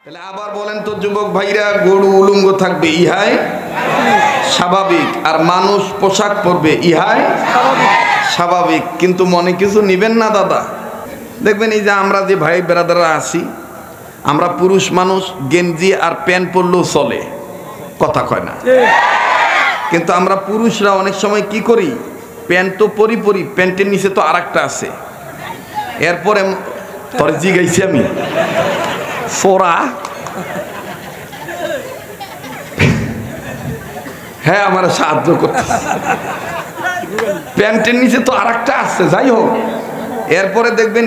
তাহলে আবার বলেন তো যুবক ভাইরা, গরু উলঙ্গ থাকবে ইহাই স্বাভাবিক, আর মানুষ পোশাক পরবে ইহাই স্বাভাবিক। কিন্তু মনে কিছু নিবেন না দাদা। দেখবেন এই যে আমরা যে ভাই বেরাদাররা আছি, আমরা পুরুষ মানুষ গেঞ্জি আর প্যান্ট পরলেও চলে, কথা কয় না। কিন্তু আমরা পুরুষরা অনেক সময় কি করি, প্যান্ট তো পরি প্যান্টের নিচে তো আর একটা আছে। এরপরে তোর জিগাইছি আমি ফোরা, হ্যাঁ আমার সাহায্য করতে, প্যান্টের নিচে তো আর একটা আসছে। যাই হোক, এরপরে দেখবেন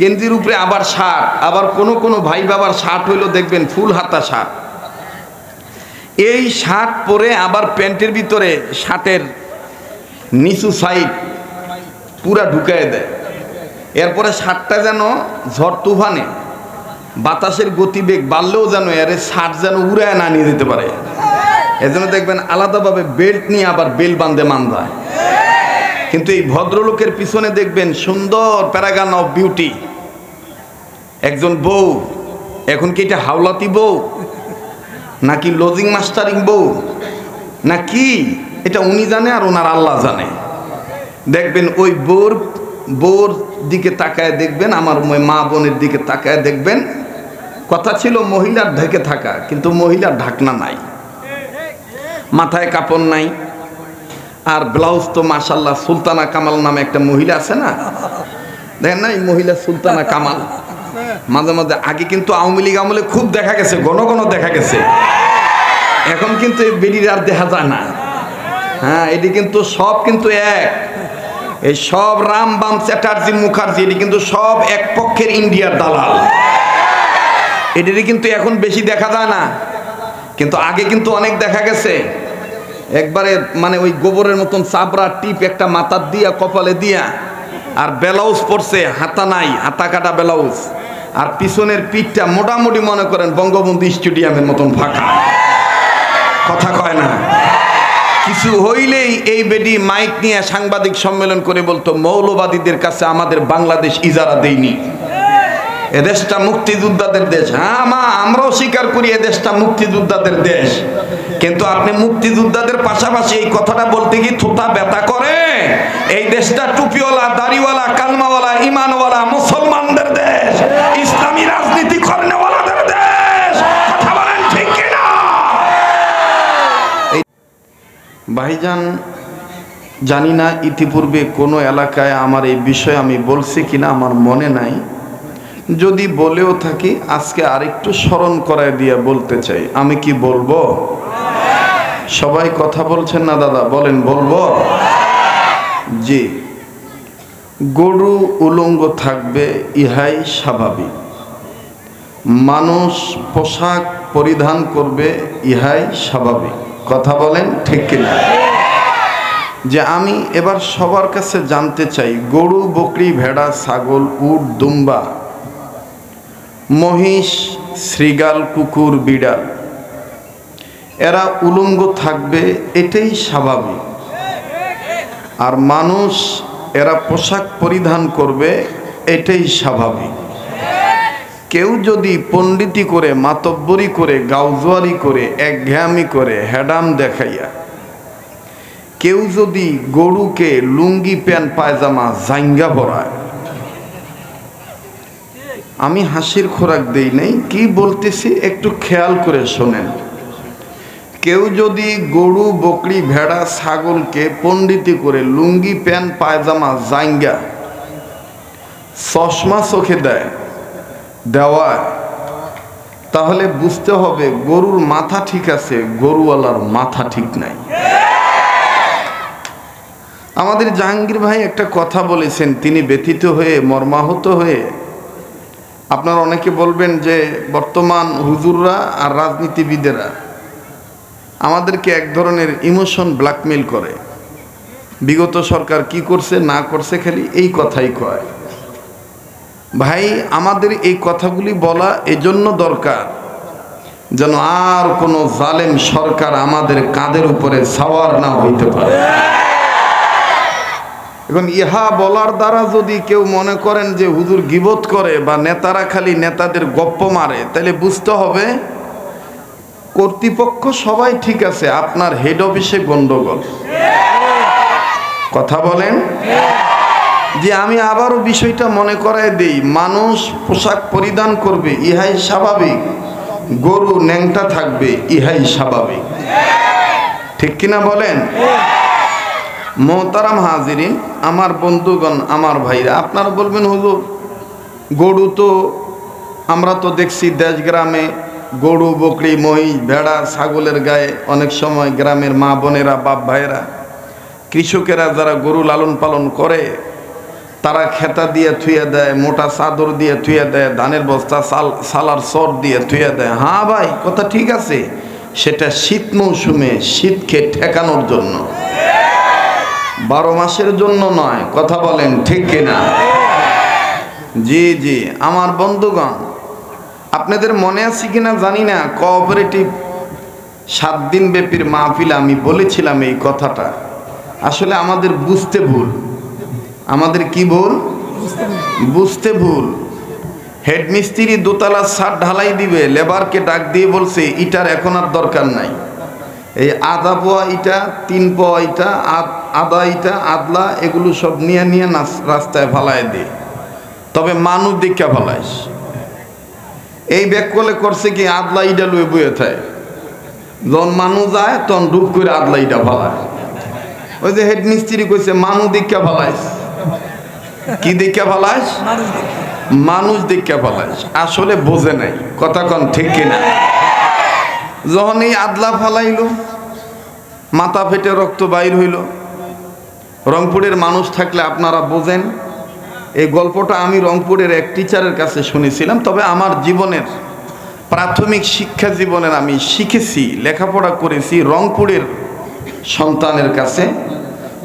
গেঞ্জির উপরে আবার শার্ট, আবার কোনো ভাই বাবার শার্ট হইলো দেখবেন ফুল হাতা শার্ট। এই শার্ট পরে আবার প্যান্টের ভিতরে শার্টের নিচু সাইড পুরা ঢুকায় দেয়। এরপরে শার্টটা যেন ঝড় তুফানে বাতাসের গতিবেগ বাড়লেও যেন এর শার্ট যেন উড়ায় না নিয়ে যেতে পারে। এজন্য দেখবেন আলাদাভাবে বেল্ট নিয়ে আবার বেল্ট বাঁধে মান্দায়। কিন্তু এই ভদ্রলোকের পিছনে দেখবেন সুন্দর প্যারাগান অফ বিউটি একজন বউ। এখন কি এটা হাওলাতি বউ নাকি লজিং মাস্টারিং বউ নাকি এটা উনি জানে আর ওনার আল্লাহ জানে। দেখবেন ওই বউর দিকে তাকায় দেখবেন, আমার মা বোনের দিকে তাকায় দেখবেন, কথা ছিল মহিলার ঢেকে থাকা, কিন্তু মহিলার ঢাকনা নাই, মাথায় কাপড় নাই, আর ব্লাউজ তো মাশাল্লাহ সুলতানা কামাল নামে একটা মহিলা আছে না, দেখেন না এই মহিলা সুলতানা কামাল। মাঝে মাঝে আগে কিন্তু আওয়ামী লীগ আমলে খুব দেখা গেছে, ঘন ঘন দেখা গেছে। এখন কিন্তু এই বেরির আর দেখা যায় না। হ্যাঁ, এটি কিন্তু সব কিন্তু এক, এই সব রাম বাম চ্যাটার্জি মুখার্জি এটি কিন্তু সব এক পক্ষের ইন্ডিয়ার দালাল। এটি কিন্তু এখন বেশি দেখা যায় না, কিন্তু আগে কিন্তু অনেক দেখা গেছে। একবারে মানে ওই গোবরের মতন চাবড়া টিপ একটা মাথার দিয়া কপালে দিয়া, আর ব্লাউজ পরছে হাতা নাই, হাতা কাটা ব্লাউজ, আর পিছনের পিঠটা মোটামুটি মনে করেন বঙ্গবন্ধু স্টেডিয়ামের মতন ফাঁকা, কথা কয় না। কিছু হইলেই এই বেডি মাইক নিয়ে সাংবাদিক সম্মেলন করে বলতো মৌলবাদীদের কাছে আমাদের বাংলাদেশ ইজারা দেয়নি, এদেশটা মুক্তিযোদ্ধাদের দেশ। হ্যাঁ মা, আমরাও স্বীকার করি এদেশটা মুক্তিযোদ্ধাদের দেশ, কিন্তু আপনি মুক্তিযোদ্ধাদের পাশাপাশি এই কথাটা বলতে কি থুতা ব্যথা করে? এই দেশটা টুপিওয়ালা, দাড়িওয়ালা, কালমাওয়ালা, ইমানওয়ালা মুসলমানদের দেশ, ইসলামী রাজনীতি করেনওয়ালাদের দেশ। কথা বলেন ঠিক কিনা? ভাইজান, জানি না ইতিপূর্বে কোনো এলাকায় আমার এই বিষয়ে আমি বলছি কিনা, আমার মনে নাই। যদি বলেও থাকি আজকে আরেকটু স্মরণ করায় দিয়ে বলতে চাই। আমি কি বলবো? সবাই কথা বলছেন না দাদা, বলেন বলবো? জি, গরু উলঙ্গ থাকবে ইহাই স্বাভাবিক, মানুষ পোশাক পরিধান করবে ইহাই স্বাভাবিক। কথা বলেন ঠিক কিনা? যে আমি এবার সবার কাছে জানতে চাই, গরু, বকরি, ভেড়া, ছাগল, উট, দুম্বা, মহিষ, শৃগাল, কুকুর, বিড়াল, এরা উলঙ্গ থাকবে এটাই স্বাভাবিক, আর মানুষ এরা পোশাক পরিধান করবে এটাই স্বাভাবিক। কেউ যদি পণ্ডিতি করে, মাতব্বরি করে, গাউজুয়ারি করে, একঘেয়ামি করে, হেডাম দেখাইয়া কেউ যদি গরুকে লুঙ্গি প্যান্ট পায়জামা জাঙ্গা পরায়, আমি হাসির খোরাক দেই নাই, কি বলতেছি একটু খেয়াল করে শোনেন। কেউ যদি গরু, বকরি, ভেড়া, ছাগলকে পণ্ডিতি করে লুঙ্গি প্যান্ট পায়জামা জাঙ্গা চশমা চোখে দেওয়া, তাহলে বুঝতে হবে গরুর মাথা ঠিক আছে, গরুওয়ালার মাথা ঠিক নাই। আমাদের জাহাঙ্গীর ভাই একটা কথা বলেছেন, তিনি ব্যথিত হয়ে, মর্মাহত হয়ে, আপনারা অনেকে বলবেন যে বর্তমান হুজুররা আর রাজনীতিবিদেরা আমাদেরকে এক ধরনের ইমোশন ব্ল্যাকমেল করে। বিগত সরকার কি করছে না করছে খালি এই কথাই কয়। ভাই, আমাদের এই কথাগুলি বলা এজন্য দরকার যেন আর কোনো জালেম সরকার আমাদের কাঁধের উপরে সাওয়ার না হইতে পারে। এখন ইহা বলার দ্বারা যদি কেউ মনে করেন যে হুজুর গীবত করে বা নেতারা খালি নেতাদের গপ্প মারে, তাহলে বুঝতে হবে কর্তৃপক্ষ সবাই ঠিক আছে, আপনার হেড অফিসে গন্ডগোল। কথা বলেন। যে আমি আবারও বিষয়টা মনে করায় দেই, মানুষ পোশাক পরিধান করবে ইহাই স্বাভাবিক, গরু ন্যাংটা থাকবে ইহাই স্বাভাবিক, ঠিক কিনা বলেন? মোহতারাম হাজিরিন, আমার বন্ধুগণ, আমার ভাইরা, আপনারা বলবেন হুজুর গরু তো আমরা তো দেখছি দেশ গ্রামে গরু বকরি মহিষ ভেড়া ছাগলের গায়ে অনেক সময় গ্রামের মা বোনেরা বাপ ভাইয়েরা কৃষকেরা যারা গরু লালন পালন করে তারা খেতা দিয়ে থুয়ে দেয়, মোটা চাদর দিয়ে থুয়ে দেয়, ধানের বস্তা সালার সর দিয়ে থুয়ে দেয়। হ্যাঁ ভাই, কথা ঠিক আছে, সেটা শীত মৌসুমে শীতকে ঠেকানোর জন্য, 12 মাসের জন্য নয়। কথা বলেন ঠিক কিনা? জি জি আমার বন্ধুগণ, আপনাদের মনে আছে কিনা জানি না, কোঅপারেটিভ 7 দিন ব্যাপীর মাহফিলে আমি বলেছিলাম এই কথাটা। আসলে আমাদের বুঝতে ভুল, আমাদের কি ভুল? বুঝতে ভুল। হেড মিস্ত্রি দোতলা ছাদ ঢালাই দিবে, লেবারকে ডাক দিয়ে বলছে ইটার এখন আর দরকার নাই, এই আধা পোয়া ইটা 3 পোয়া ইটা আধা ইটা আদলা এগুলো সব নিয়ে নিয়ে রাস্তায় ফালায় দে, তবে মানুষ দীক্ষা ফালাইস। এই ব্যাক করলে করছে কি, আদলা ইটা লুয়ে বয়ে থাকে, যখন মানুষ যায় তখন ডুব করে আদলা ইটা ফালায়। ওই যে হেড মিস্ত্রি কইছে মানুষ দীক্ষা ফালাইস। কি দীক্ষা ফালাইস? মানুষ দীক্ষা ফালাইস। আসলে বোঝে নাই, কথা কন ঠিক কিনা? যখন এই আদলা ফালাইল, মাথা ফেটে রক্ত বাইর হইল। রংপুরের মানুষ থাকলে আপনারা বোঝেন, এই গল্পটা আমি রংপুরের এক টিচারের কাছে শুনেছিলাম। তবে আমার জীবনের প্রাথমিক শিক্ষা জীবনের আমি শিখেছি, লেখাপড়া করেছি রংপুরের সন্তানের কাছে।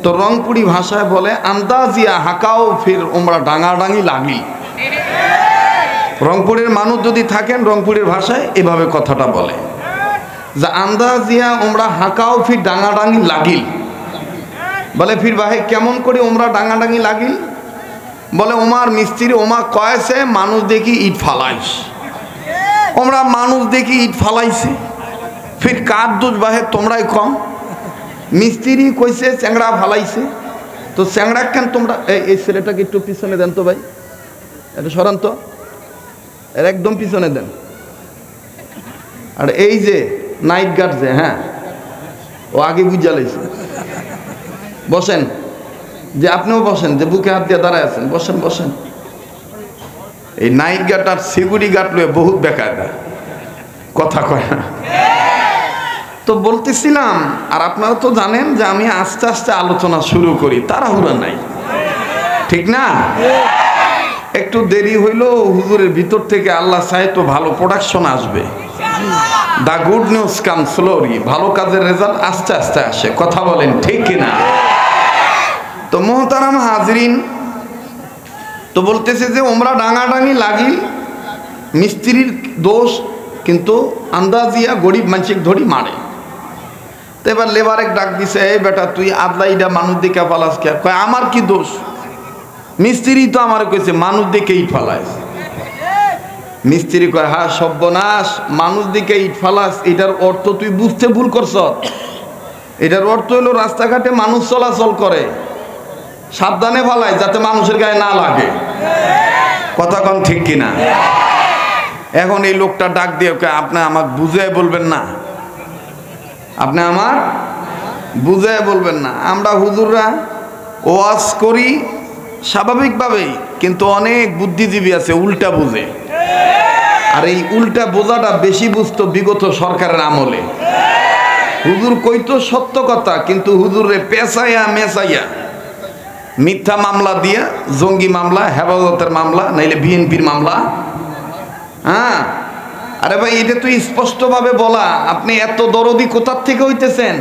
তো রংপুরি ভাষায় বলে আন্দাজিয়া হাকাও ফির ওমরা ডাঙাডাঙি লাগি। রংপুরের মানুষ যদি থাকেন রংপুরের ভাষায় এভাবে কথাটা বলে যে আন্দাজিয়া ওমরা হাকাও ফির ডাঙাডাঙি লাগিল। বলে ফির ভাই কেমন করে ওমরা ডাঙাডাঙি লাগিল? বলে ওমার মিস্ত্রি ওমা কয়েছে মানুষ দেখি ইট ফালাইস, ওমরা মানুষ দেখি ইট ফালাইছে। ফির কার দোষ বাহে তোমরাই কম? মিস্ত্রি কইছে চ্যাংড়া ফালাইছে, তো চ্যাংড়া কেন তোমরা? এই ছেলেটাকে একটু পিছনে দেন তো ভাই, এটা সরান তো, এর একদম পিছনে দেন। আর এই যে নাইট গার্ড যে, হ্যাঁ ও আগে বুঝা লাইছে। বসেন, যে আপনিও বসেন, যে বুকে হাত দিয়ে দাঁড়ায় আছেন, বসেন বসেন। এই নাইট গার্ড আর সিকিউরিটি গার্ড লয়ে বহুত বেকায়দা, কথা কয় না। তো বলতেছিলাম, আর আপনারা তো জানেন যে আমি আস্তে আস্তে আলোচনা শুরু করি, তাড়াহুড়া নাই, ঠিক না? একটু দেরি হইলো, হুজুরের ভিতর থেকে আল্লাহ চায় তো ভালো প্রোডাকশন আসবে। দা গুড নিউজ কাম স্লোলি, ভালো কাজের রেজাল্ট আস্তে আস্তে আসে, কথা বলেন ঠিক কিনা? তো মোহতারাম হাজরিন, তো বলতেছে যে ওমরা ডাঙাডাঙি লাগি, মিস্ত্রির দোষ, কিন্তু আন্দাজিয়া গরিব মানসিক ধরি মারে। তো এবার লেবার এক ডাক দিছে, এই বেটা তুই আদলাইডা মানুষ দিকে ফালাস কে? কয় আমার কি দোষ? মিস্ত্রি তো আমার কইছে মানুষ দিকে ইট ফালাস। মিস্ত্রি কয় হ্যাঁ সর্বনাশ, মানুষ দিকে ইট ফালাস, এটার অর্থ তুই বুঝতে ভুল করছ। এটার অর্থ হলো রাস্তাঘাটে মানুষ চলাচল করে, সাবধানে ফালায় যাতে মানুষের গায়ে না লাগে, কথা কন ঠিক কিনা? এখন এই লোকটা ডাক দিয়ে আপনি আমাকে বুঝে বলবেন না, আপনি আমার বুঝে বলবেন না। আমরা হুজুররা ওয়াজ করি স্বাভাবিকভাবেই, কিন্তু অনেক বুদ্ধিজীবী আছে উল্টা বুঝে, আর এই উল্টা বোঝাটা বেশি বুঝতো বিগত সরকারের আমলে। হুজুর কইতো সত্য কথা, কিন্তু হুজুরে পেঁচাইয়া মেচাইয়া মিথ্যা মামলা দিয়া, জঙ্গি মামলা, হেফাজতের মামলা, নাইলে বিএনপির মামলা। হ্যাঁ, আরে ভাই এটা তো স্পষ্টভাবে বলা। আপনি এত দরদি কোথার থেকে হইতেছেন?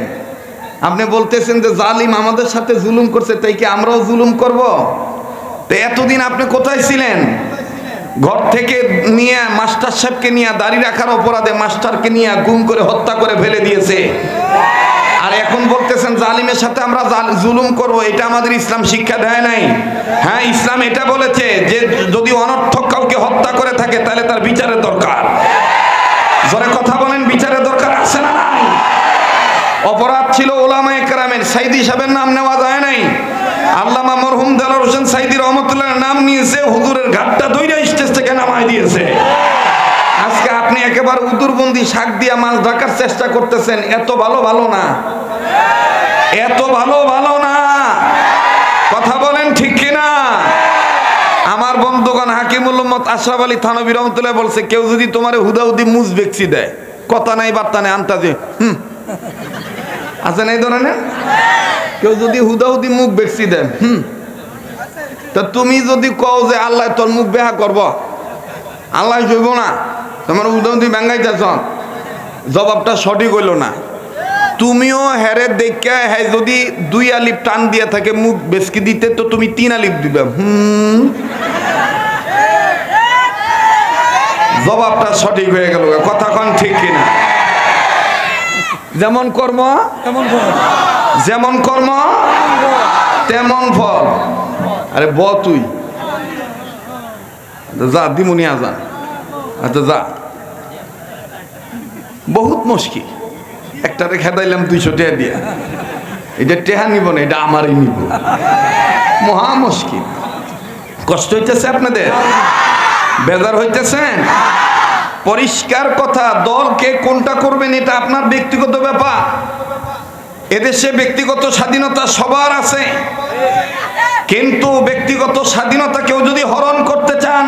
আপনি বলতেছেন যে জালিম আমাদের সাথে জুলুম করছে, তাই কি আমরাও জুলুম করব? তো এতদিন আপনি কোথায় ছিলেন? ঘর থেকে নিয়ে মাস্টার সাহেবকে নিয়ে দাড়ি রাখার অপরাধে মাস্টারকে নিয়ে গুম করে হত্যা করে ফেলে দিয়েছে। আর এখন বলতেছেন জালিমের সাথে আমরা জুলুম করব, এটা আমাদের ইসলাম শিক্ষা দেয় নাই। হ্যাঁ, ইসলাম এটা বলেছে যে যদি অনর্থক কাউকে হত্যা করে থাকে তাহলে তার বিচারের দরকার। জোরে কথা বলেন, বিচারের দরকার আছে না নাই? অপরাধ ছিল ওলামায়ে কেরামের, সাইদি সাহেবের নাম নেওয়া যায় নাই। আল্লামা মরহুম দেলোয়ার হোসেন সাইদি রহমতুল্লাহর নাম নিয়েছে, হুজুরের ঘাটটা দইরা স্টেজ থেকে নামায় দিয়েছে। আজকে আপনি একেবারে উদুরবন্দি শাক দিয়া মাছ ঢাকার চেষ্টা করতেছেন। এত ভালো ভালো না, এত ভালো ভালো না। কথা বলেন ঠিক কিনা? আমার বন্ধুগণ হাকিমুল উম্মত আশরাফ আলী থানভী রহমতুল্লাহ বলছে, কেউ যদি তোমার হুদাহুদি মুজ বেক্সি দেয়, কথা নাই বার্তা নেই, আন্তাজে আছে না এই ধরনের? কেউ যদি হুদাহুদি মুখ বেক্সি দেন, তা তুমি যদি কও যে আল্লাহ তোর মুখ বেহা করব, আল্লাহ জৈব না, তোমার হুদাহুদি ব্যাঙ্গাইতেছ, জবাবটা সঠিক হইল না। তুমিও হেরে দেখে হ্যাঁ যদি 2 আলিফ টান দিয়ে থাকে মুখ বেসকি দিতে, তো তুমি 3 আলিফ দিবে। জবাবটা সঠিক হয়ে গেল। কথা কন ঠিক কিনা? যেমন কর্ম যেমন কর্ম তেমন ফল। আরে তুই যা দিমুনি আজান, আচ্ছা যা। বহুত মুশকিল। একটা রেখা দিলাম 200 টাকা দিয়া, এটা টেহা নিব না, এটা আমারই নিব। মহা মুশকিল। কষ্ট হইতেছে আপনাদের? বেজার হইতেছেন? পরিষ্কার কথা, দলকে কোনটা করবেন এটা আপনার ব্যক্তিগত ব্যাপার। এদেশে ব্যক্তিগত স্বাধীনতা সবার আছে, কিন্তু ব্যক্তিগত স্বাধীনতা কেউ যদি হরণ করতে চান,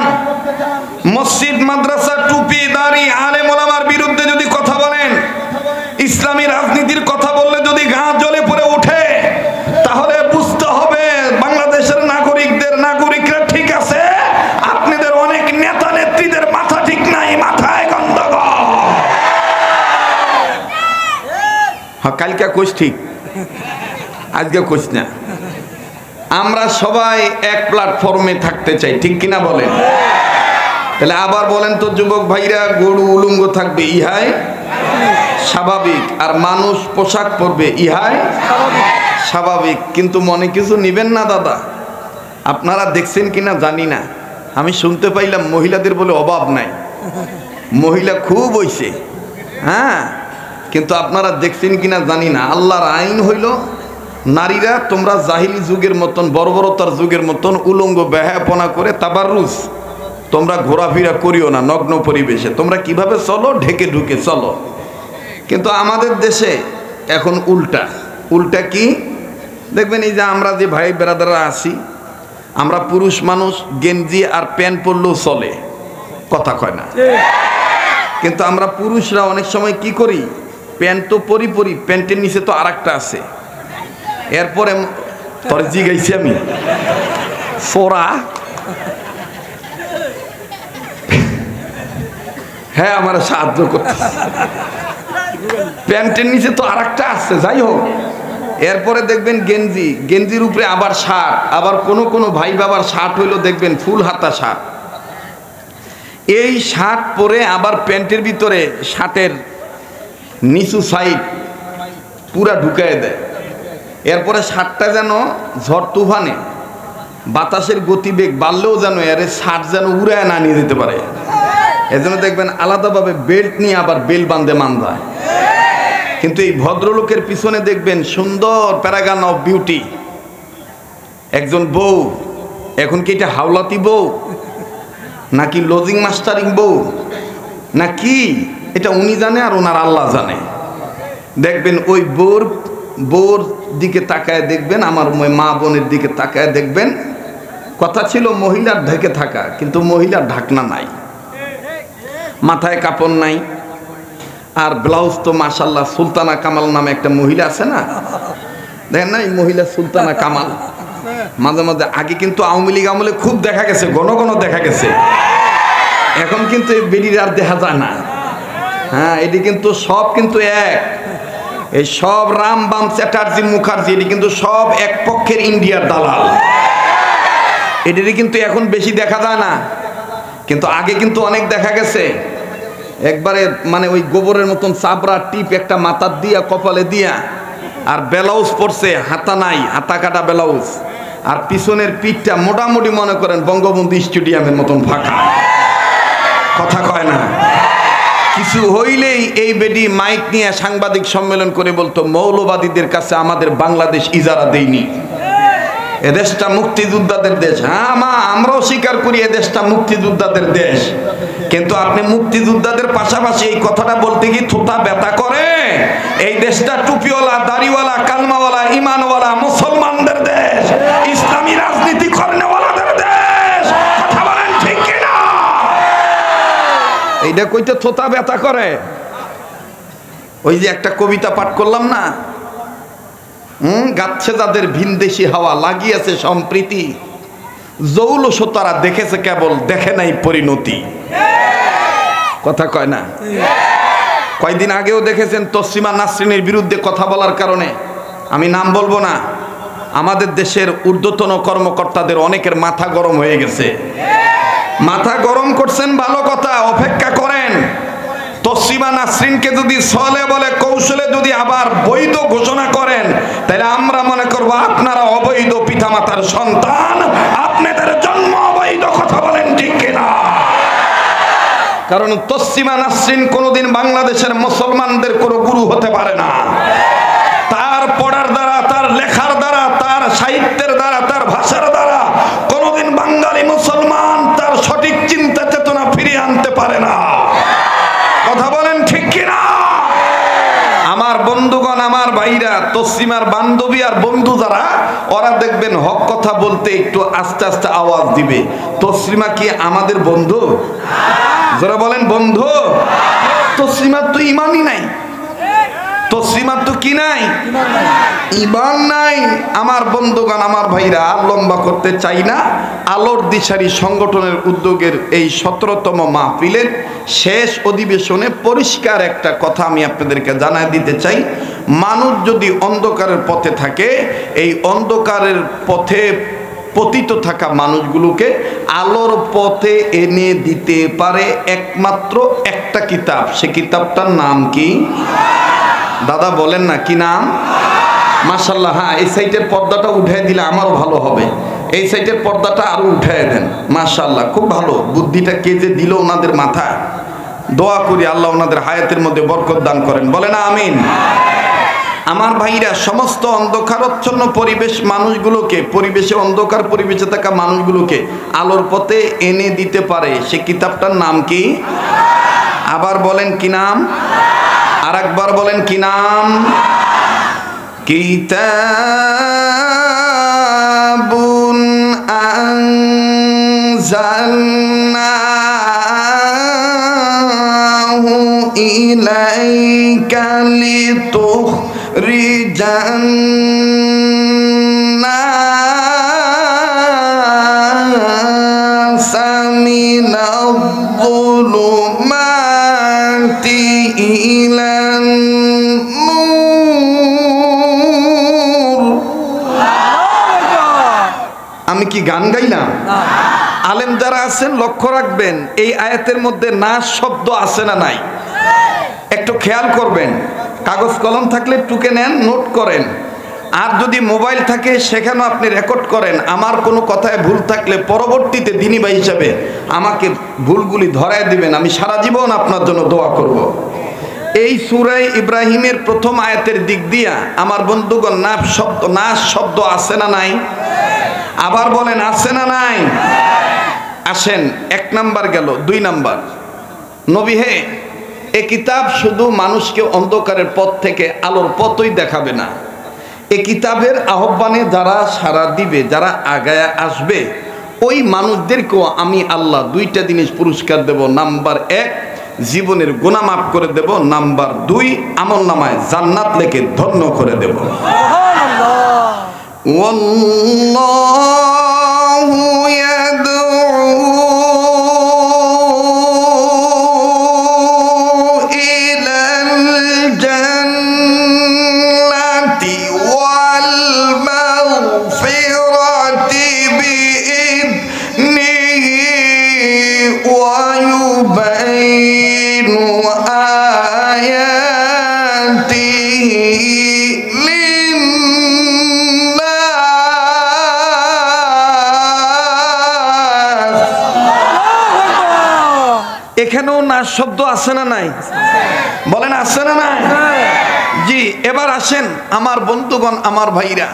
মসজিদ মাদ্রাসা টুপি দাড়ি আলেম ওলামার বিরুদ্ধে যদি কথা বলেন, ইসলামী রাজনীতির কথা বললে যদি গা জ্বলে পড়ে ওঠে, তাহলে বুঝতে হবে বাংলাদেশের নাগরিকরা ঠিক আছে, আপনাদের অনেক নেতা নেত্রীদের মাথা ঠিক নাই, মাথায় গন্ডগোল। কালকে কোচ ঠিক, আজকে কোচ না। আমরা সবাই এক প্ল্যাটফর্মে থাকতে চাই, ঠিক কিনা বলেন? তাহলে আবার বলেন তো যুবক ভাইরা, গরু উলঙ্গ থাকবে ইহাই স্বাভাবিক, আর মানুষ পোশাক পরবে ইহাই স্বাভাবিক। কিন্তু মনে কিছু নিবেন না দাদা। আপনারা দেখছেন কিনা জানি না, আমি শুনতে পাইলাম মহিলাদের বলে অভাব নাই, মহিলা খুব হইছে। হ্যাঁ, কিন্তু আপনারা দেখছেন কিনা জানি না, আল্লাহর আইন হইল নারীরা তোমরা জাহিলি যুগের মতন, বর্বরতার যুগের মতন উলঙ্গ বেহায়াপনা করে তাবাররুজ তোমরা ঘোরাফেরা করিও না নগ্ন পরিবেশে। তোমরা কিভাবে চলো, ঢেকে ঢুকে চলো। কিন্তু আমাদের দেশে এখন উল্টা। উল্টা কি দেখবেন, এই যে আমরা যে ভাই বেরাদাররা আছি, আমরা পুরুষ মানুষ গেঞ্জি আর প্যান্ট পরলেও চলে, কথা কয় না। কিন্তু আমরা পুরুষরা অনেক সময় কি করি, প্যান্ট তো পরি, প্যান্টের নিচে তো আর একটা আছে। এরপরে তোর জিগাইছি আমি, ফোরা, হ্যাঁ আমার সাহায্য করতে, প্যান্টের নিচে তো আর একটা আছে। যাই হোক, এরপরে দেখবেন গেঞ্জির উপরে আবার শার্ট, আবার কোনো ভাই বাবার শার্ট হইলো দেখবেন ফুল হাতা শার্ট। এই শার্ট পরে আবার প্যান্টের ভিতরে শার্টের নিচু সাইড পুরা ঢুকায় দেয়। এরপরে শার্টটা যেন ঝড় তুফানে বাতাসের গতিবেগ বাড়লেও যেন এর শার্ট যেন উড়ায় না নিয়ে যেতে পারে। এজন্য দেখবেন আলাদাভাবে বেল্ট নিয়ে আবার বেল্ট বাঁধে মানজায়। কিন্তু এই ভদ্রলোকের পিছনে দেখবেন সুন্দর প্যারাগান অফ বিউটি একজন বউ। এখন কি এটা হাওলাতি বউ নাকি লজিং মাস্টারিং বউ নাকি, এটা উনি জানে আর ওনার আল্লাহ জানে। দেখবেন ওই বউর দিকে তাকায় দেখবেন, আমার মা বোনের দিকে তাকায় দেখবেন, কথা ছিল মহিলার ঢেকে থাকা, কিন্তু মহিলার ঢাকনা নাই, মাথায় কাপড় নাই, আর ব্লাউজ তো মাশাল্লাহ সুলতানা কামাল নামে একটা মহিলা আছে না, দেখেন না এই মহিলা সুলতানা কামাল। মাঝে মাঝে আগে কিন্তু আওয়ামী লীগ আমলে খুব দেখা গেছে, ঘন ঘন দেখা গেছে, এখন কিন্তু এই বেরির আর দেখা যায় না। হ্যাঁ, এটি কিন্তু সব কিন্তু এক, এই সব রাম বাম চ্যাটার্জি মুখার্জি এটি কিন্তু সব এক পক্ষের ইন্ডিয়ার দালাল। এটি কিন্তু এখন বেশি দেখা যায় না, কিন্তু আগে কিন্তু অনেক দেখা গেছে। একবারে মানে ওই গোবরের মতন চাবড়া টিপ একটা মাথার দিয়া কপালে দিয়া আর ব্লাউজ পরছে হাতা নাই, হাতা কাটা ব্লাউজ, আর পিছনের পিঠটা মোটামুটি মনে করেন বঙ্গবন্ধু স্টেডিয়ামের মতন ফাঁকা, কথা কয় না। কিছু হইলেই এই বেডি মাইক নিয়ে সাংবাদিক সম্মেলন করে বলতো মৌলবাদীদের কাছে আমাদের বাংলাদেশ ইজারা দেয়নি, এদেশটা মুক্তিযোদ্ধাদের দেশ। হ্যাঁ মা, আমরাও স্বীকার করি এদেশটা মুক্তিযোদ্ধাদের দেশ, কিন্তু আপনি মুক্তিযোদ্ধাদের পাশাপাশি এই কথাটা বলতে কি থুতা ব্যথা করে? এই দেশটা টুপিওয়ালা, দাড়িওয়ালা, কালমাওয়ালা, ইমানওয়ালা মুসলমানদের দেশ, ইসলামী রাজনীতি করেনওয়ালাদের দেশ, কথা বলেন ঠিক কিনা? এইটা কইতে থুতা ব্যথা করে? ওই যে একটা কবিতা পাঠ করলাম না, গাচ্ছে যাদের ভিনদেশি হাওয়া, লাগিয়েছে সম্প্রীতি, জৌলস তারা দেখেছে কেবল, দেখে নাই পরিণতি, কথা কয় না? কয়দিন আগেও দেখেছেন তসলিমা নাসরিনের বিরুদ্ধে কথা বলার কারণে, আমি নাম বলবো না, আমাদের দেশের ঊর্ধ্বতন কর্মকর্তাদের অনেকের মাথা গরম হয়ে গেছে। মাথা গরম করছেন ভালো কথা, অপেক্ষা করেন। তসলিমা নাসরিনকে যদি ছলে বলে কৌশলে যদি আবার বৈধ ঘোষণা করেন, তাহলে আমরা মনে করবো আপনারা অবৈধ পিতামাতার সন্তান, আপনাদের জন্ম অবৈধ, কথা বলেন ঠিক কিনা? কারণ তসলিমা নাসরিন কোনোদিন বাংলাদেশের মুসলমানদের কোনো গুরু হতে পারে না। তার পড়ার দ্বারা, তার লেখার দ্বারা, তার সাহিত্যের দ্বারা, তার ভাষার দ্বারা কোনোদিন বাঙালি মুসলমান তার সঠিক চিন্তা চেতনা ফিরিয়ে আনতে পারে না, কথা বলেন ঠিক কিনা? আমার বন্ধুগণ, আমার ভাইরা, তসলিমার বান্ধবী আর বন্ধু যারা, ওরা দেখবেন হক কথা বলতে একটু আস্তে আস্তে আওয়াজ দিবে। তসলিমা কি আমাদের বন্ধু? যারা বলেন বন্ধু, তসলিমার তো ইমানই নাই, তসলিমার তো কি নাই? ইমান নাই। আমার বন্ধুগণ, আমার ভাইরা, আর লম্বা করতে চাই না। আলোর দিশারি সংগঠনের উদ্যোগের এই 17তম মাহফিলের শেষ অধিবেশনে পরিষ্কার একটা কথা আমি আপনাদেরকে জানাই দিতে চাই। মানুষ যদি অন্ধকারের পথে থাকে, এই অন্ধকারের পথে পতিত থাকা মানুষগুলোকে আলোর পথে এনে দিতে পারে একমাত্র একটা কিতাব। সে কিতাবটার নাম কি? দাদা বলেন না, কি নাম? মাশাআল্লাহ। হ্যাঁ, এই সাইটের পর্দাটা উঠাই দিলে আমারও ভালো হবে। এই সাইটের পর্দাটা আরো উঠাই দেন। মাশাআল্লাহ, খুব ভালো বুদ্ধিটা কে যে দিল ওনাদের মাথায়। দোয়া করি আল্লাহ ওনাদের হায়াতের মধ্যে বরকত দান করেন, বলেন আমিন। আমার ভাইরা, সমস্ত অন্ধকারচ্ছন্ন পরিবেশ মানুষগুলোকে, পরিবেশে অন্ধকার পরিবেশে থাকা মানুষগুলোকে আলোর পথে এনে দিতে পারে সে কিতাবটার নাম কি? আবার বলেন কি নাম? আর একবার বলেন কি নাম? কিতাবুন আনজালনাহু ইলাইকা লিতুখরিজান নাসা মিনায-যুলুমাতি ইলান নূর। আমি কি গান গাইলাম? আলেম যারা আছেন লক্ষ্য রাখবেন, এই আয়াতের মধ্যে নাস শব্দ আছে না নাই একটু খেয়াল করবেন। কাগজ কলম থাকলে টুকে নেন, নোট করেন। আর যদি মোবাইল থাকে সেখানেও আপনি রেকর্ড করেন। আমার কোনো কথায় ভুল থাকলে পরবর্তীতে দিনী ভাই হিসাবে আমাকে ভুলগুলি ধরায় দিবেন, আমি সারা জীবন আপনার জন্য দোয়া করব। এই সূরা ইব্রাহিমের প্রথম আয়াতের দিক দিয়া আমার বন্ধুগণ নাস শব্দ আছে না নাই? আবার বলেন, আছে না নাই? আসেন, 1 নাম্বার গেল। 2 নাম্বার, নবী হে, এই কিতাব শুধু মানুষকে অন্ধকারের পথ থেকে আলোর পথই দেখাবে না, এই কিতাবের আহ্বানে যারা সাড়া দিবে, যারা আগায় আসবে, ওই মানুষদেরকেও আমি আল্লাহ 2টা জিনিস পুরস্কার দেব। নাম্বার 1, জীবনের গুনাহ মাফ করে দেব। নাম্বার 2, আমলনামায় জান্নাত লিখে ধন্য করে দেব। ওয়াল্লাহু ইয়াদউ ইলাল জান্নাতি ওয়াল মাগফিরাতি বিইذনিহি ওয়া ইউবাইনু আয়াতিহি শব্দ আছে না নাই? বলেন আছে না নাই? জি, এবার আসেন আমার বন্ধুগণ, আমার ভাইরা,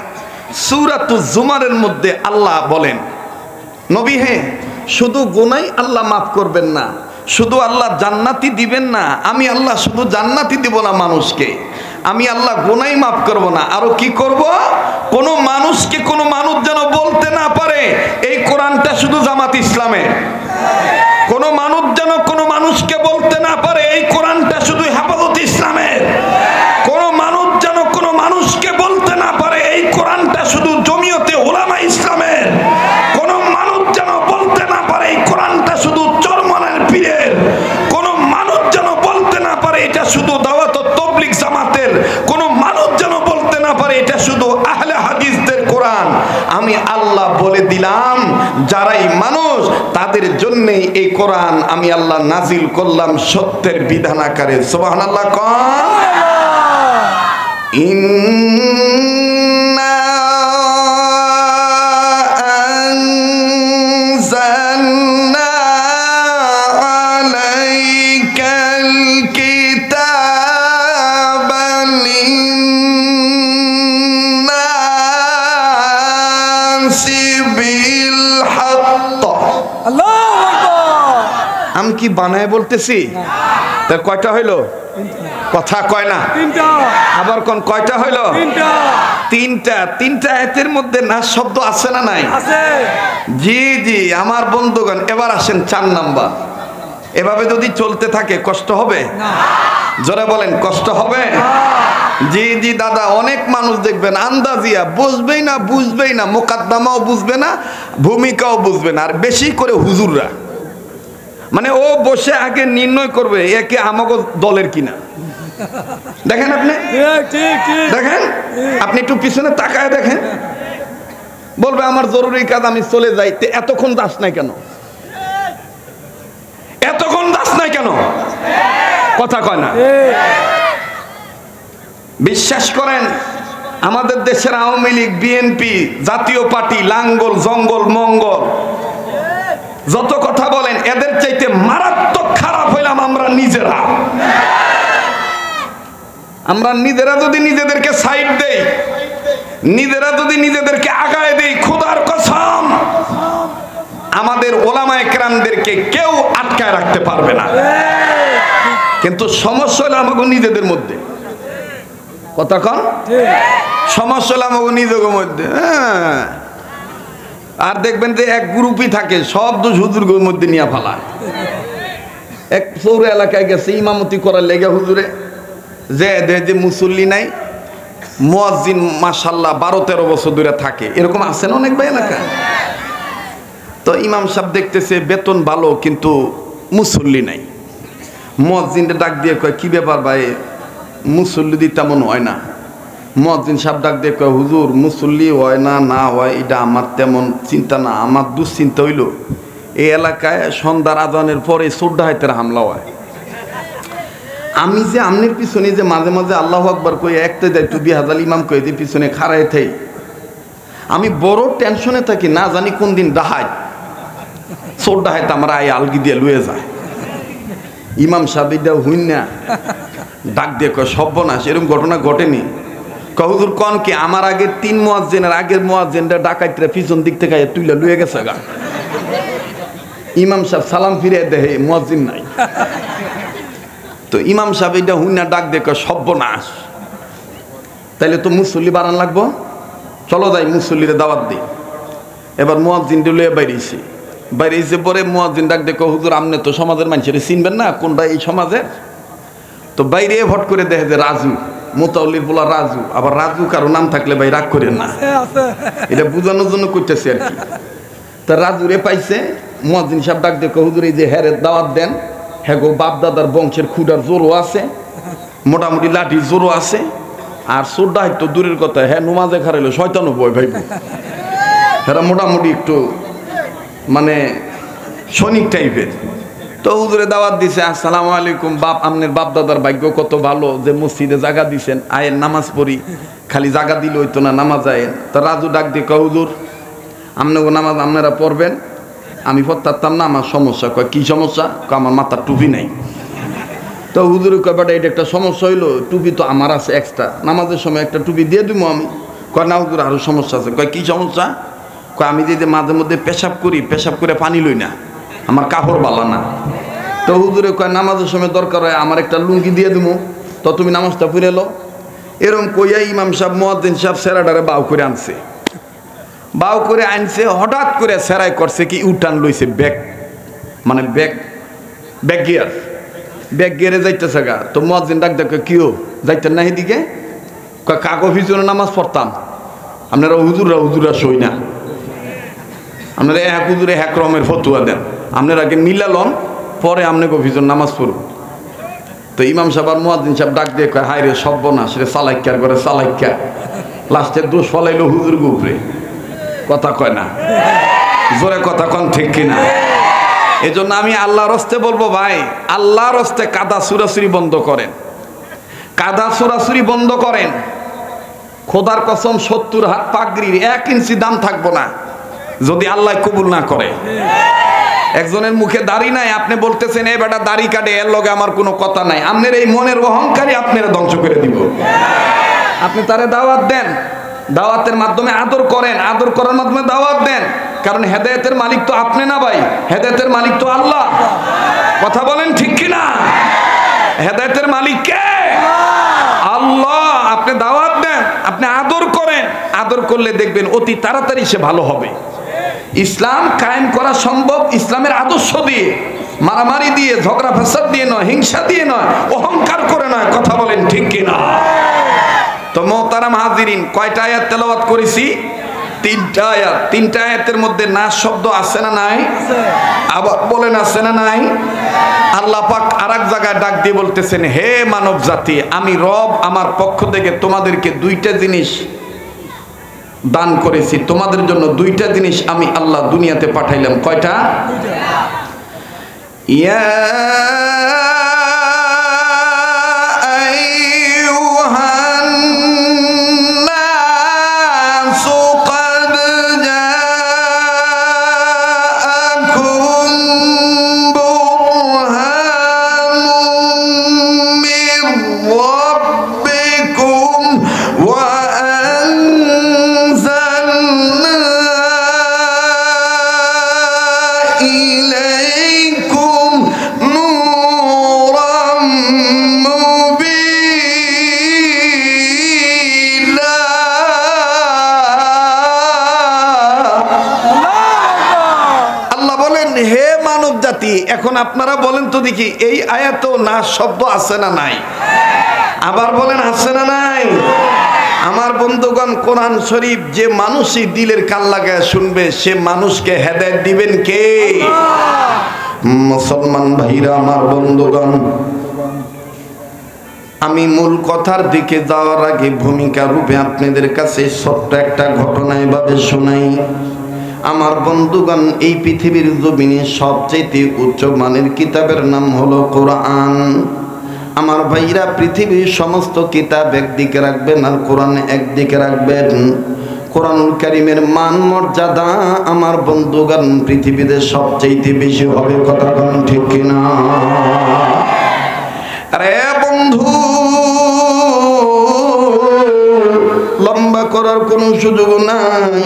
সূরাতুজ জুমারের মধ্যে আল্লাহ বলেন, নবী হে, শুধু গুনাহ আল্লাহ মাফ করবেন না, শুধু আল্লাহ জান্নাতি দিবেন না, আমি আল্লাহ শুধু জান্নাতি দিব না মানুষকে, আমি আল্লাহ গুনাহ মাফ করব না, আরো কি করব? কোনো মানুষকে কোনো মানুষ যেন বলতে না পারে এই কোরআনটা শুধু জামাত ইসলামের। কোনো মানুষ যেন কোনো মানুষকে বলতে না পারে এই কোরআনটা শুধু হেফাজত ইসলামের। কোনো মানুষ যেন কোনো মানুষকে বলতে না পারে এই কোরআনটা শুধু জমিয়তে উলামা ইসলামের। কোনো মানুষ যেন বলতে না পারে এই কোরআনটা শুধু চরমনার পীরের। কোনো মানুষ যেন বলতে না পারে এটা শুধু দাওয়াত ও তাবলীগ জামাতের। কোনো মানুষ যেন বলতে না পারে এটা শুধু আহলে হাদিসদের কোরআন। আমি আল্লাহ বলে দিলাম, যারাই মানুষ তাদের জন্যই এই কোরআন আমি আল্লাহ নাজিল করলাম সত্যের বিধান আকারে। সুবহানাল্লাহ কোন ইন্না আনজালনা আলাইকাল কিতাবা লিন্নাসি বিল হক। আল্লাহু আকবার। আমি কি বানায় বলতেছি? তার কয়টা হইল? কথা কয় না? তিনটা। আবার কোন কয়টা হইল? তিনটা। তিনটা। তিনটা আয়াতের মধ্যে না শব্দ আছে না নাই? আছে। জি জি আমার বন্ধুগণ, এবার আসেন 4 নাম্বার। এভাবে যদি চলতে থাকে কষ্ট হবে না? জোরে বলেন, কষ্ট হবে? জি জি দাদা, অনেক মানুষ দেখবেন আন্দাজিয়া বুঝবেই না, বুঝবেই না, মুকাদ্দামাও বুঝবে না, ভূমিকাও বুঝবে না, আর বেশি করে হুজুররা, মানে ও বসে আগে নির্ণয় করবে একে আমাগো দলের কিনা। দেখেন আপনি, দেখেন আপনি একটু পিছনে তাকায় দেখেন, বলবে আমার জরুরি কাজ আমি চলে যাই। এতক্ষণ দাস নাই কেন? এতক্ষণ দাস নাই কেন? কথা কয় না। বিশ্বাস করেন, আমাদের দেশের আওয়ামী লীগ, বিএনপি, জাতীয় পার্টি, লাঙ্গল জঙ্গল মঙ্গল যত কথা বলেন, এদের চাইতে মারাত্মক খারাপ হইলাম আমরা নিজেরা। আমরা নিজেরা যদি নিজেদেরকে সাইড দেই, নিজেরা যদি নিজেদেরকে আগায় দেই, খোদার কসম আমাদের ওলামায়ে কেরামদেরকে কেউ আটকায় রাখতে পারবে না। কিন্তু সমস্যা হলো আমাকে নিজেদের মধ্যে। কথা কন, সমস্যা হলো আমাকে নিজেদের মধ্যে। আর দেখবেন যে এক গ্রুপই থাকে, সব দোষ হুজুরের মধ্যে নিয়ে ফেলায়। এক সৌর এলাকায় গেছে ইমামতি করার লেগে হুজুরে, যে মুসল্লি নাই, মুয়াজ্জিন মাশাআল্লাহ 12-13 বছর ধরে থাকে, এরকম আছেন অনেক ভাই এলাকায়। তো ইমাম সাহেব দেখতেছে বেতন ভালো কিন্তু মুসল্লি নাই। মুয়াজ্জিনকে ডাক দিয়ে কয়, কি ব্যাপার ভাই, মুসল্লি দি তেমন হয় না। মুয়াজ্জিন সাহেব ডাক দিয়ে কয়, হুজুর মুসল্লি হয় না, না হয় এটা আমার তেমন চিন্তা না, আমার দুশ্চিন্তা হইল এই এলাকায় সন্ধ্যার আজানের পরে চোর ডাকাতের হামলা হয়। আমি যে আমনের পিছনে যে মাঝে মাঝে আল্লাহু আকবার কই একটা দায়িত্ব 2000 ইমাম কই যে পিছনে খাড়ায় থাই, আমি বড় টেনশনে থাকি, না জানি কোন দিন ডাহাত চোর ডাহাত আমরা এই আলগি দিয়ে লুয়ে যায়। ইমাম সাহেব এটা হইন না ডাক দিয়ে কয়, সর্বনাশ, এরকম ঘটনা ঘটেনি? হুজুর কন কি, আমার আগে 3 মুয়াজ্জিনের আগের মুয়াজ্জিনটা ডাকাইতরা পিছন দিক থেকে তুইলা লুয়ে গেছে গা। ইমাম সাহেব সালাম ফিরে দেহে মুয়াজ্জিন নাই। তো ইমাম সাহেব এটা হুইনা ডাক দেখো, সর্বনাশ, তাইলে তো মুসল্লি বাড়ান লাগবো, চলো যাই মুসল্লিরে দাওয়াত দিই। এবার মুয়াজ্জিন লুয়ে বাইরেছে পরে মুয়াজ্জিন ডাক দেখো, হুজুর আপনি তো সমাজের মানুষের চিনবেন না কোনটা এই সমাজের। তো বাইরে ভট করে দেখে যে রাজু, মোতাউল্লির বলা রাজু, আবার রাজু কারো নাম থাকলে ভাই রাগ করেন না, এটা বোঝানোর জন্য করতেছে আর কি। তা রাজুরে পাইছে, মুয়াজ্জিন সাহেব ডাক দেখো, হুজুর এই যে হেরে দাওয়াত দেন, হ্যাঁ গো বাপ দাদার বংশের খুঁড়ার জোরও আছে, মোটামুটি লাঠির জোরও আছে, আর চোরডা তো দূরের কথা, হ্যাঁ নমাজে খারাইলো শয়তানও ভয় ভাইব, হ্যাঁ মোটামুটি একটু মানে সৈনিক টাইপের। তো হুজুরে দাওয়াত দিছে, আসসালামু আলাইকুম বাপ, আপনার বাপ দাদার ভাগ্য কত ভালো যে মসজিদে জায়গা দিছেন, আয়ের নামাজ পড়ি, খালি জায়গা দিলে হইতো না, নামাজ আয়েন। তো রাজু ডাক দিয়ে কয়, হুজুর আপনাকে নামাজ আপনারা পড়বেন, আমি পড়তাম না, আমার সমস্যা। কয় কি সমস্যা? আমার মাথার টুপি নাই। তো হুজুরে কয় বেটা এটা একটা সমস্যা হইলো, টুপি তো আমার আছে এক্সট্রা, নামাজের সময় একটা টুপি দিয়ে দিব আমি। কয় না হুজুর আরও সমস্যা আছে। কয় কী সমস্যা? কয় আমি যে মাঝে মধ্যে পেশাব করি, পেশাব করে পানি লই না, আমার কাপড় বালা না। তো হুজুরে কয় নামাজের সময় দরকার হয় আমার একটা লুঙ্গি দিয়ে দিব, তো তুমি নামাজটা পড়ে এলো। এরম কইয়া ইমাম সাহেব মুয়াজ্জিন সাহেব সেরাডারে বাউ করে আনছে। বাউ করে আনছে, হঠাৎ করে সেরাই করছে কি উঠান লইছে ব্যাগ, মানে ব্যাগ গিয়ারে যাইতেছে গা। তো মুয়াজ্জিন ডাক দেখে কিও যাইতেন না এদিকে? কয় কাগো পিছনে নামাজ পড়তাম, আপনারা হুজুররা সই না, আপনারা এক হুজুরে এক রকমের ফতুয়া দেন, আপনারা আগে মিলালন পরে আপনাকে পিছনে নামাজ পড়ব। তো ইমাম সাহেব আর মুয়াজ্জিন সাহেব ডাক দিয়ে কয় হায় রে সর্বনাশ রে, চালাইক্যার করে চালাইক্যা, লাস্টের দোষ ফলাইলো হুজুর গুপরে। কথা কয় না, জোরে কথা কন ঠিক কিনা? এই জন্য আমি আল্লাহর হস্তে বলবো ভাই, আল্লাহর হস্তে কাদা চুরাচুরি বন্ধ করেন, কাদা চুরাচুরি বন্ধ করেন। খোদার কসম 70 হাত পাগড়ির 1 ইঞ্চি দাম থাকবো না যদি আল্লাহ কবুল না করে। একজনের মুখে দাড়ি নাই, আপনি বলতেছেন এই বেটা দাড়ি কাটে, এর লগে আমার কোনো কথা নাই। আপনার এই মনের অহংকারই আপনারা ধ্বংস করে দিব। আপনি তারে দাওয়াত দেন, দাওয়াতের মাধ্যমে আদর করেন, আদর করার মাধ্যমে দাওয়াত দেন। কারণ হেদায়েতের মালিক তো আপনি না ভাই, হেদায়েতের মালিক তো আল্লাহ। কথা বলেন ঠিক কিনা? হেদায়েতের মালিক কে? আল্লাহ। আপনি দাওয়াত দেন, আপনি আদর করেন, আদর করলে দেখবেন অতি তাড়াতাড়ি সে ভালো হবে। ইসলাম কায়েম করা সম্ভব ইসলামের আদর্শ দিয়ে, মারামারি দিয়ে, ঝগড়া ফাসাদ দিয়ে নয়, হিংসা দিয়ে নয়, অহংকার করে নয়। কথা বলেন ঠিক কিনা? তো মোহতারাম হাজিরিন, কয়টা আয়াত তেলাওয়াত করেছি? 3টা আয়াত। 3টা আয়াতের মধ্যে নাস শব্দ আছে না নাই? আবার বলেন আছে না নাই? আল্লাহ পাক আরেক জায়গায় ডাক দিয়ে বলতেছেন, হে মানব জাতি, আমি রব আমার পক্ষ থেকে তোমাদেরকে 2টা জিনিস দান করেছি, তোমাদের জন্য 2টা জিনিস আমি আল্লাহ দুনিয়াতে পাঠাইলাম। কয়টা? ইয়া এখন আপনারা বলেন তো দেখি, এই আয়াতেও না শব্দ আছে না নাই? আবার বলেন আছে না নাই? আমার বন্ধুগণ, কোরআন শরীফ যে মানুষই দিলের কান লাগায় শুনবে, সে মানুষকে হেদায়েত দিবেন কে? মুসলমান ভাইরা, আমার বন্ধুগণ, আমি মূল কথার দিকে যাওয়ার আগে ভূমিকা রূপে আপনাদের কাছে ছোট্ট একটা ঘটনা এভাবে শোনাই। আমার বন্ধুগণ, এই পৃথিবীর জমিনে সবচেয়ে উচ্চ মানের কিতাবের নাম হলো কোরআন। আমার ভাইরা, পৃথিবীর সমস্ত কিতাব একদিকে রাখবেন আর কোরআন একদিকে রাখবেন। কোরআনুল কারীমের মান মর্যাদা আমার বন্ধুগণ পৃথিবীতে সবচেয়ে বেশি হবে। কথা কোন ঠিক কিনা? আরে বন্ধু, লম্বা করার কোনো সুযোগ নাই।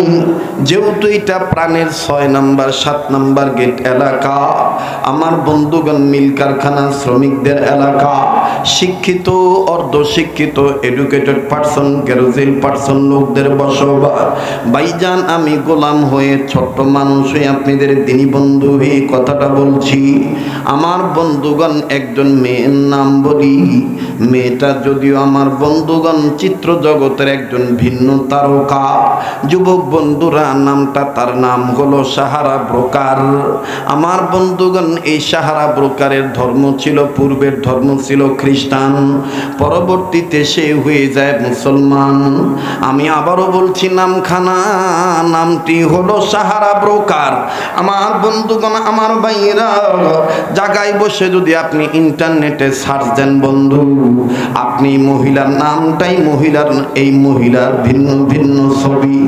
যেহেতু এটা প্রাণের 6 নাম্বার 7 নাম্বার গেট এলাকা, আমার বন্ধুগণ মিল কারখানা শ্রমিকদের এলাকা, শিক্ষিত অর্ধশিক্ষিত এডুকেটেড পারসন, গ্রাজুয়েট পারসন লোকদের বসবাস। ভাইজান, আমি গোলাম হয়ে ছোট্ট মানুষ হয়ে আপনাদের দিনী বন্ধু হয়ে কথাটা বলছি। আমার বন্ধুগণ, একজন মেয়ের নাম বলি। মেয়েটা যদিও আমার বন্ধুগণ চিত্র জগতের একজন ভিন্ন তারকা। যুবক বন্ধুরা, নামটা তার নাম হলো সাহারা ব্রোকার। আমার বন্ধুগণ, এই সাহারা ব্রোকারের ধর্ম ছিল, পূর্বের ধর্ম ছিল খ্রিস্টান। খ্রিস্টান, পরবর্তীতে সে হয়ে যায় মুসলমান। আমি আবারও বলছি নামখানা, নামটি হলো সাহারা ব্রোকার। আমার বন্ধুগণ, আমার ভাইয়েরা, জায়গায় বসে যদি আপনি ইন্টারনেটে সার্চ দেন বন্ধু, আপনি মহিলার নামটাই এই মহিলার ভিন্ন ভিন্ন ছবি,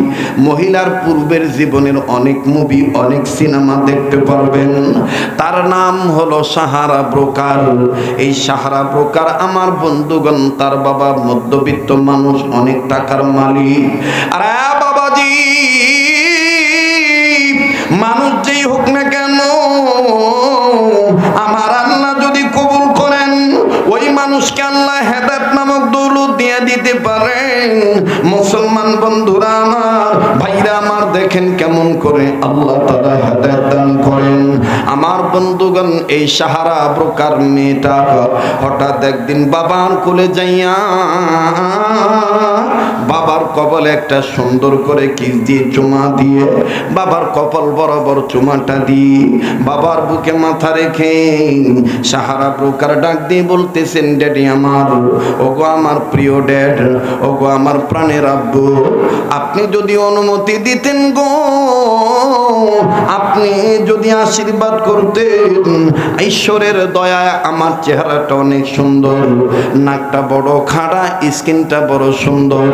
মহিলার পূর্বের জীবনের অনেক মুভি, অনেক সিনেমা দেখতে পারবেন। তার নাম হলো সাহারা ব্রোকার। এই সাহারা ব্রোকার আমার বন্ধুগণ, তার বাবা মধ্যবিত্ত মানুষ, অনেক টাকার মালিক। আরে বাবাজি, মানুষ যেই হোক না কেন, আমার আল্লাহ যদি কবুল করেন, ওই মানুষকে আল্লাহ হেদায়েত নামক দৌলত দিয়ে দিতে পারেন। মুসলমান বন্ধুরা আমার, ভাইরা আমার, দেখেন কেমন করে আল্লাহ তাআলা হেদায়েত দান করেন। আমার বন্ধুগণ, এই সাহারা ব্রোকার মেয়েটা হঠাৎ একদিন বাবার কোলে যাইয়া বাবার কপালে একটা সুন্দর করে কিস দিয়ে চুমা দিয়ে, বাবার কপাল বরাবর চুমাটা দিয়ে বাবার বুকে মাথা রেখে সাহারা ব্রোকার ডাক দিয়ে বলতেছেন, ড্যাডি আমার, ওগো আমার প্রিয় ড্যাড, ওগো আমার প্রাণের আব্বু, আপনি যদি অনুমতি দিতেন গো, আপনি যদি আশীর্বাদ করতেন, ঈশ্বরের দয়ায় আমার চেহারাটা অনেক সুন্দর, নাকটা বড় খাড়া, স্কিনটা বড় সুন্দর,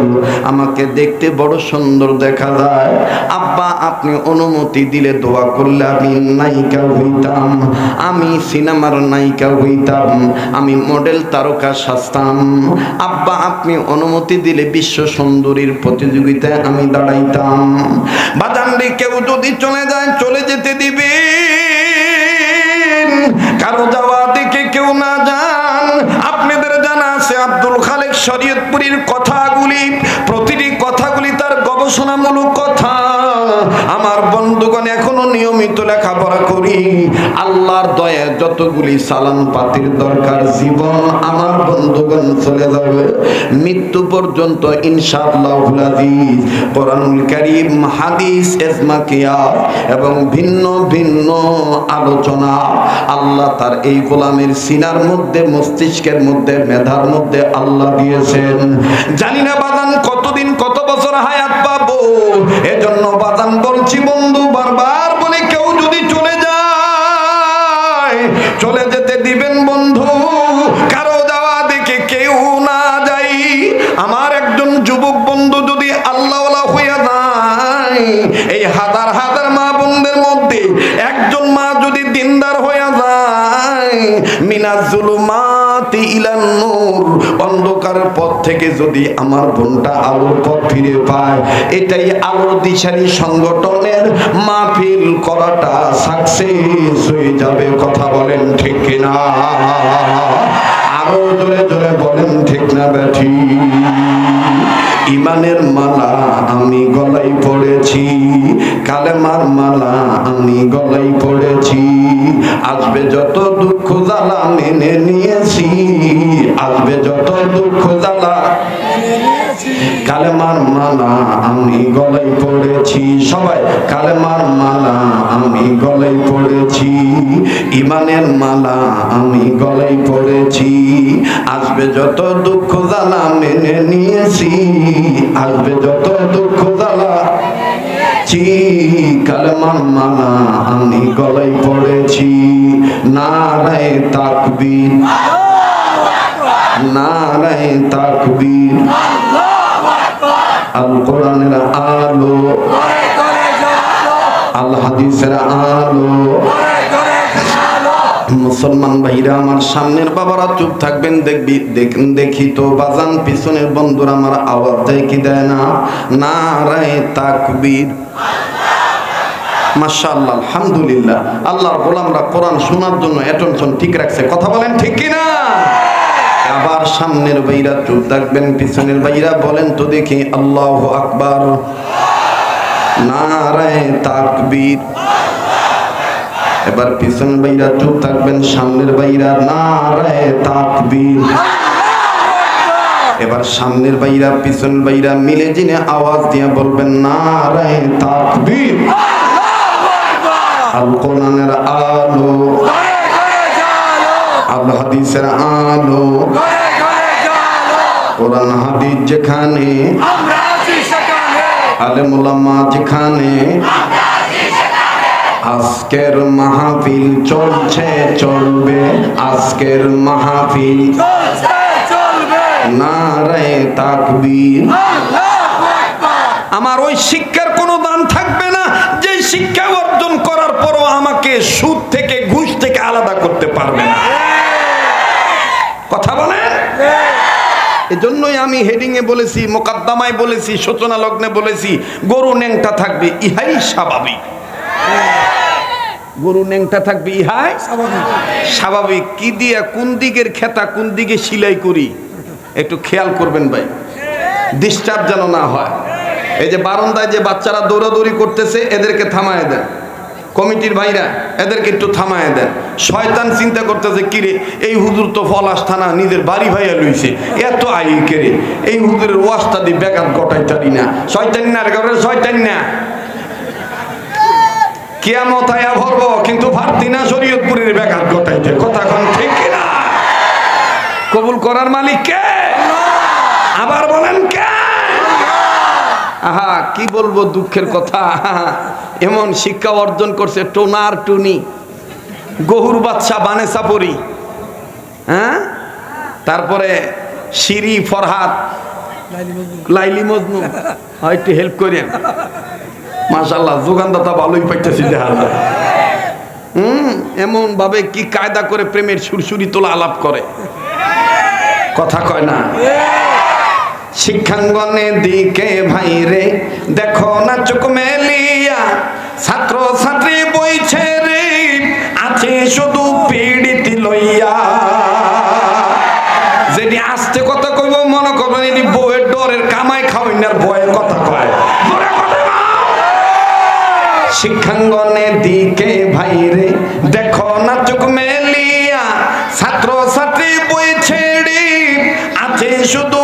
আমাকে দেখতে বড় সুন্দর দেখা যায়। আব্বা, আপনি অনুমতি দিলে, দোয়া করলে আমি নায়িকা হইতাম, আমি সিনেমার নায়িকা হইতাম, আমি মডেল তারকা সাজতাম। আব্বা, আপনি অনুমতি দিলে বিশ্ব সুন্দরীর প্রতিযোগিতায় আমি দাঁড়াইতাম। বাজানরে, কেউ যদি চলে যায়, চলে যেতে দিবে, কারো যাওয়া দেখে কেউ না যান। আপনাদের জানা আছে আব্দুল খালেক শরীয়তপুরীর কথাগুলি, প্রতিটি কথাগুলি তার গবেষণামূলক কথা। আমার বন্ধুগণ, এখনো নিয়মিত লেখাপড়া করি। আল্লাহর দয়ায় যতগুলি সালান পাতির দরকার, জীবন আমার বন্ধুগণ চলে যাবে, মৃত্যু পর্যন্ত ইনশাআল্লাহুল আজিজ। কোরআনুল কারীম, হাদিস, ইজমা কিয়াস এবং ভিন্ন ভিন্ন আলোচনা আল্লাহ তার এই গোলামের সিনার মধ্যে, মস্তিষ্কের মধ্যে, মেধার মধ্যে আল্লাহ দিয়েছেন। জানি না বাদান কতদিন, কত বছর হায়াত পাবো। এজন্য বাদান বলছি বন্ধু, বারবার বলে, কেউ যদি চলে যায়, চলে যেতে দিবেন বন্ধু, কারো যাওয়া দেখে কেউ না যাই। আমার একজন যুবক বন্ধু যদি আল্লাহওয়ালা হইয়া যায়, এই হাজার হাজার মা বোনদের মধ্যে একজন মা যদি দিনদার হইয়া যায়, মিনাজ জুলুমাতি ইলান নূর, অন্ধকারের পথ থেকে যদি আমার বোনটা আলোর পথ ফিরে পায়, এটাই আলোর দিশারি সংগঠনের মাহফিল করাটা সাকসেস হয়ে যাবে। কথা বলেন ঠিক কিনা? আরো জোরে জোরে বলেন ঠিক না বেঠি? ইমানের মালা আমি গলায় পড়েছি, কালেমার মালা আমি গলায় পড়েছি, আসবে যত দুঃখ জ্বালা মেনে নিয়েছি, আসবে যত দুঃখ জ্বালা, কালেমার মালা আমি গলায় পড়েছি। সবাই, কালেমার মালা আমি গলায় পড়েছি, ইমানের মালা আমি গলায় পড়েছি, আসবে যত দুঃখ জ্বালা মেনে নিয়েছি, আসবে যত দুঃখ জ্বালা, কালেমার মালা আমি গলায় পড়েছি। নারায়ে তাকবীর, নারায়ে তাকবীর, আল কোরআনের আলো, আল হাদিসের আলো। মুসলমান ভাইরা আমার, সামনের বাবারা চুপ থাকবেন, দেখি তো বাজান পিছনের বন্ধুরা আমার আওয়াজ দেয় কি দেয় না? নারায়ে তাকবীর, মাশাআল্লাহ, আলহামদুলিল্লাহ। আল্লাহর গোলামরা কোরআন শোনার জন্য অ্যাটেনশন ঠিক রাখছে। কথা বলেন ঠিক কিনা? আবার সামনের ভাইরা চুপ থাকবেন, পিছনের ভাইরা বলেন তো দেখি আল্লাহু আকবার, নারায়ে তাকবীর। এবার পিছনের ভাইরা চুপ থাকবেন, সামনের ভাইরা নারায়ে তাকবীর। এবার সামনের ভাইরা পিছনের ভাইরা মিলে জিনে আওয়াজ দিয়ে বলবেন নারায়ে তাকবীর। আল কোরআনের আলো, আল হাদিসের আলো কোরআন হাদিস যেখানে আলেম ওলামা যেখানে আজকের মাহফিল চলছে চলবে আজকের মাহফিল নারে তাকবীর। আমার ওই শিক্ষার কোনো দাম থাকবে না যে শিক্ষা অর্জন করার পরও আমাকে সুদ থেকে ঘুষ থেকে আলাদা করতে পারবে না। কথা বলেন। এজন্যই আমি হেডিং এ বলেছি, মোকদ্দমায় বলেছি, সূচনা লগ্নে বলেছি, গরু ন্যাংটা থাকবে ইহাই স্বাভাবিক। গরু ন্যাংটা থাকবে ইহাই স্বাভাবিক। কি দিয়ে কোন দিকের খেতা কোন দিকে সিলাই করি একটু খেয়াল করবেন ভাই, ডিস্টার্ব যেন না হয়। এই যে বারান্দায় যে বাচ্চারা দৌড়াদৌড়ি করতেছে এদেরকে থামায় দেন, কমিটির ভাইরা এদেরকে একটু থামায় দেন। শয়তান চিন্তা করতেছে কিরে এই হুজুর তো ফলাস থানা নিজের বাড়ি ভাইয়া লইছে, এত আই কেরে এই হুজুরের ওয়াস্তা দিয়ে বেকার গটাইতারি না। শয়তান না রে, শয়তান না। কিয়ামত আয়া ভরবো কিন্তু ভারতি না শরীয়তপুরের বেকার গটাইতে। কথা কোন ঠিক না? কবুল করার মালিক কে? আবার বলেন কে? আহা কি বলবো, দুঃখের কথা। এমন শিক্ষা অর্জন করছে টোনার টুনি, গহুর বাচ্চা বানেসা পরি, হ্যাঁ, তারপরে শিরি ফরহাদ, লাইলি মজনু। একটু হেল্প করেন। মাশাআল্লাহ যোগানদাতা ভালোই পাইতেছি দেখা যায়। এমন ভাবে কি কায়দা করে প্রেমের সুরসুরি তোলা আলাপ করে, কথা কয় না। শিক্ষাঙ্গনের দিকে ভাইরে দেখো না চোখ মেলিয়া, ছাত্র ছাত্রী বইছে রে আছে শুধু পীড়িতি লইয়া। যেটি আস্তে কথা কইব মনে করবেন এটি বউয়ের ডরের কামাই খাওয়াইনার ভয়ের কথা কয়। শিক্ষাঙ্গনের দিকে ভাইরে দেখো না চোখ মেলিয়া, ছাত্র ছাত্রী বই ছেড়ে আছে শুধু